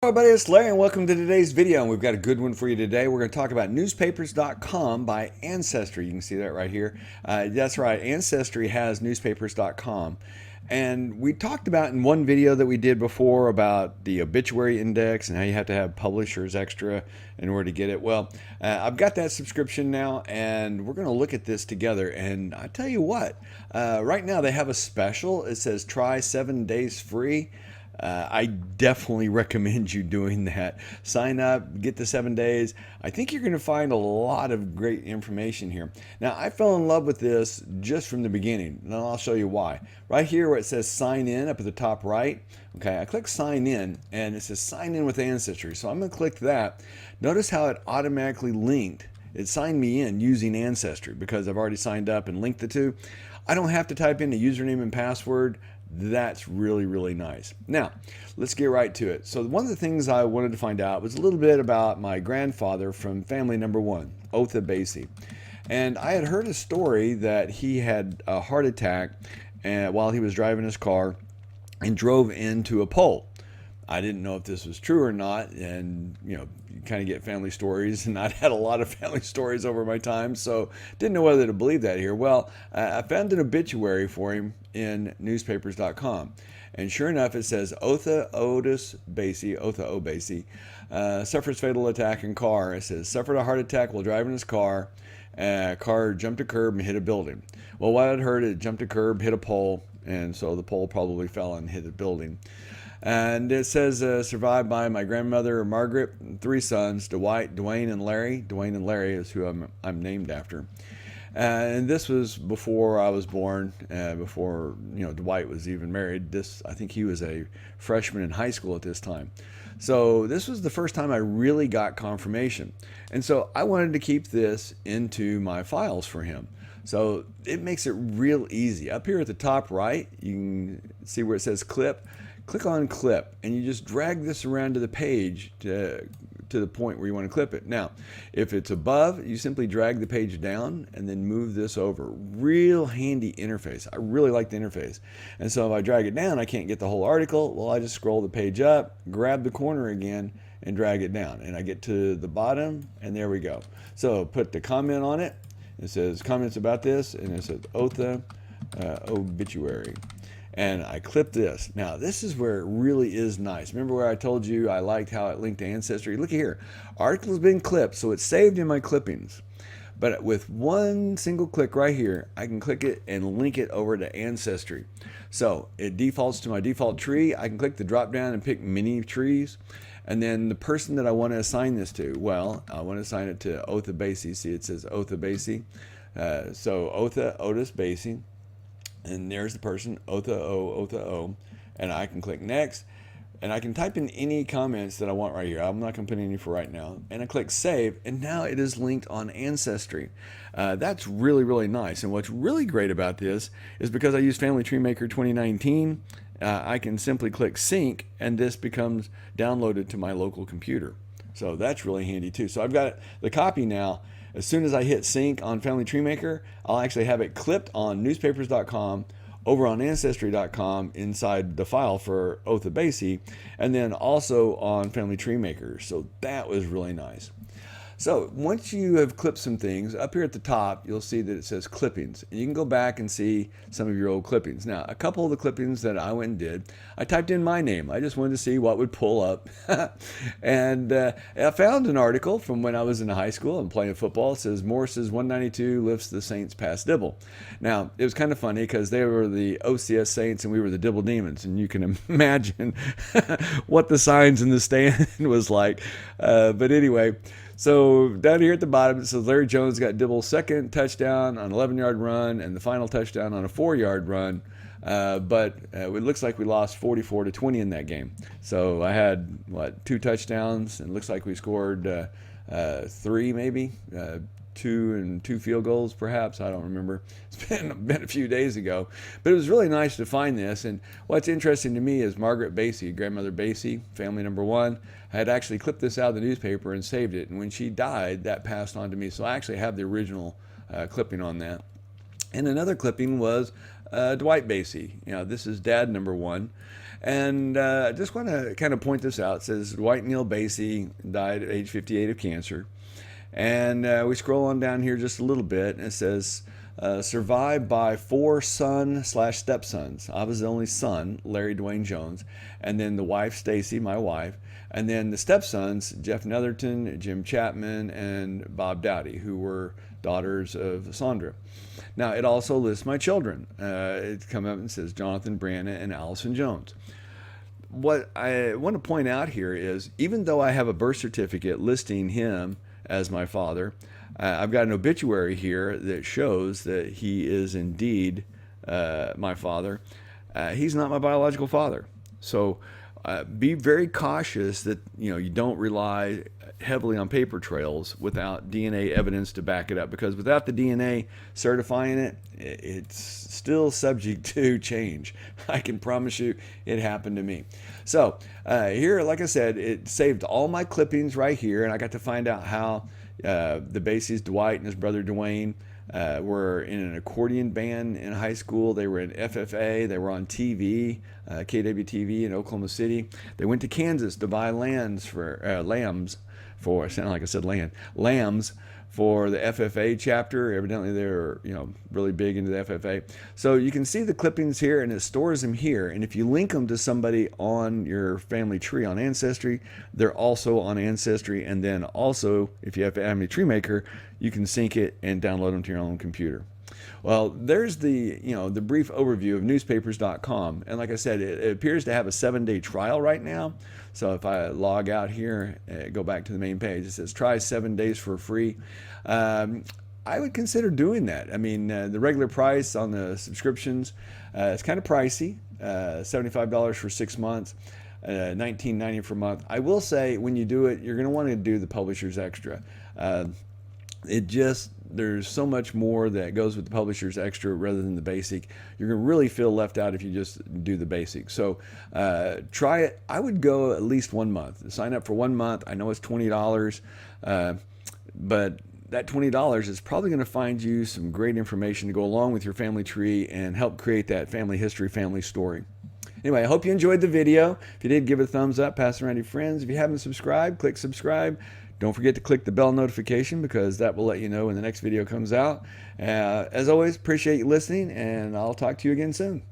Hello everybody, it's Larry and welcome to today's video. And we've got a good one for you today. We're going to talk about newspapers.com by Ancestry. You can see that right here. That's right, Ancestry has newspapers.com. And we talked about in one video that we did before about the obituary index and how you have to have publishers extra in order to get it. Well, I've got that subscription now and we're going to look at this together. And I tell you what, right now they have a special. It says try 7 days free. I definitely recommend you doing that. Sign up, get the 7 days. I think you're going to find a lot of great information here. Now, I fell in love with this just from the beginning, and I'll show you why. Right here where it says sign in up at the top right, okay, I click sign in, and it says sign in with Ancestry. So I'm going to click that. Notice how it automatically linked. It signed me in using Ancestry because I've already signed up and linked the two. I don't have to type in the username and password. That's really, really nice. Now, let's get right to it. So one of the things I wanted to find out was a little bit about my grandfather from family number one, Otha Basie. And I had heard a story that he had a heart attack while he was driving his car and drove into a pole. I didn't know if this was true or not, and you kind of get family stories, and I'd had a lot of family stories over my time, so didn't know whether to believe that here. Well, I found an obituary for him in newspapers.com, and sure enough, it says Otha Otis Basie, Otha O Basie, suffers fatal attack in car. It says suffered a heart attack while driving his car. Car jumped a curb and hit a building. Well, what I'd heard, it jumped a curb, hit a pole, and so the pole probably fell and hit a building. And it says survived by my grandmother Margaret, 3 sons, Dwight, Dwayne, and Larry. Dwayne and Larry is who I'm named after. And this was before I was born, before Dwight was even married. I think he was a freshman in high school at this time. So this was the first time I really got confirmation. And so I wanted to keep this into my files for him. So it makes it real easy. Up here at the top right, you can see where it says clip. Click on clip and you just drag this around to the page to the point where you want to clip it. Now, if it's above, you simply drag the page down and then move this over. Real handy interface. I really like the interface. And so if I drag it down, I can't get the whole article. Well, I just scroll the page up, grab the corner again, and drag it down. And I get to the bottom, and there we go. So put the comment on it. It says comments about this, and it says Otha obituary. And I clip this. Now, this is where it really is nice. Remember where I told you I liked how it linked to Ancestry? Look here. Article's been clipped, so it's saved in my clippings. But with one single click right here, I can click it and link it over to Ancestry. So it defaults to my default tree. I can click the drop down and pick mini trees. And then the person that I want to assign this to, well, I want to assign it to Otha Basie. See, it says Otha Basie. So Otha Otis Basie. And there's the person, Otha O, and I can click next, and I can type in any comments that I want right here. I'm not going to put any for right now. And I click save, and now it is linked on Ancestry. That's really, really nice. And what's really great about this is because I use Family Tree Maker 2019, I can simply click sync, and this becomes downloaded to my local computer. So that's really handy too. So I've got the copy now. As soon as I hit sync on Family Tree Maker, I'll actually have it clipped on newspapers.com, over on ancestry.com inside the file for Otha Basie, and then also on Family Tree Maker. So that was really nice. So once you have clipped some things, up here at the top, you'll see that it says clippings. And you can go back and see some of your old clippings. Now, a couple of the clippings that I went and did, I typed in my name. I just wanted to see what would pull up. And I found an article from when I was in high school and playing football. It says, Morris's 192 lifts the Saints past Dibble. Now, it was kind of funny because they were the OCS Saints and we were the Dibble Demons. And you can imagine what the signs in the stand was like. But anyway, so down here at the bottom, it says Larry Jones got Dibble's second touchdown on an 11-yard run and the final touchdown on a 4-yard run. But it looks like we lost 44-20 in that game. So I had, 2 touchdowns, and it looks like we scored 3 maybe. 2 and 2 field goals, perhaps. I don't remember. It's been a few days ago. But it was really nice to find this. And what's interesting to me is Margaret Basie, grandmother Basie, family number 1, had actually clipped this out of the newspaper and saved it. And when she died, that passed on to me. So I actually have the original clipping on that. And another clipping was Dwight Basie. This is dad number 1. And I just want to kind of point this out. It says Dwight Neal Basie died at age 58 of cancer. And we scroll on down here just a little bit, and it says survived by 4 son/stepsons. I was the only son, Larry Dwayne Jones, and then the wife, Stacy, my wife, and then the stepsons, Jeff Netherton, Jim Chapman, and Bob Dowdy, who were daughters of Sandra. Now, it also lists my children. It comes up and says Jonathan Branna and Allison Jones. What I want to point out here is, even though I have a birth certificate listing him as my father, I've got an obituary here that shows that he is indeed my father. He's not my biological father. So be very cautious that you don't rely heavily on paper trails without DNA evidence to back it up, because without the DNA certifying it, it's still subject to change. I can promise you it happened to me. So here, like I said, it saved all my clippings right here, and I got to find out how the Basies, Dwight and his brother Dwayne, were in an accordion band in high school. They were in FFA. They were on TV, KWTV in Oklahoma City. They went to Kansas to buy lambs for it sounded like I said lambs for the FFA chapter. Evidently they were really big into the FFA. So you can see the clippings here, and it stores them here. And if you link them to somebody on your family tree on Ancestry, they're also on Ancestry. And then also, if you have a Family Tree Maker, you can sync it and download them to your own computer. Well, there's the brief overview of newspapers.com. And like I said, it appears to have a 7-day trial right now. So if I log out here, go back to the main page, it says try 7 days for free. I would consider doing that. I mean, the regular price on the subscriptions, it's kind of pricey, $75 for 6 months. $19.90 per month. I will say, when you do it, you're going to want to do the Publisher's Extra. There's so much more that goes with the Publisher's Extra rather than the basic. You're going to really feel left out if you just do the basic. So try it. I would go at least 1 month. Sign up for 1 month. I know it's $20, but that $20 is probably going to find you some great information to go along with your family tree and help create that family history, family story. Anyway, I hope you enjoyed the video. If you did, give it a thumbs up, pass it around to your friends. If you haven't subscribed, click subscribe. Don't forget to click the bell notification, because that will let you know when the next video comes out. As always, appreciate you listening, and I'll talk to you again soon.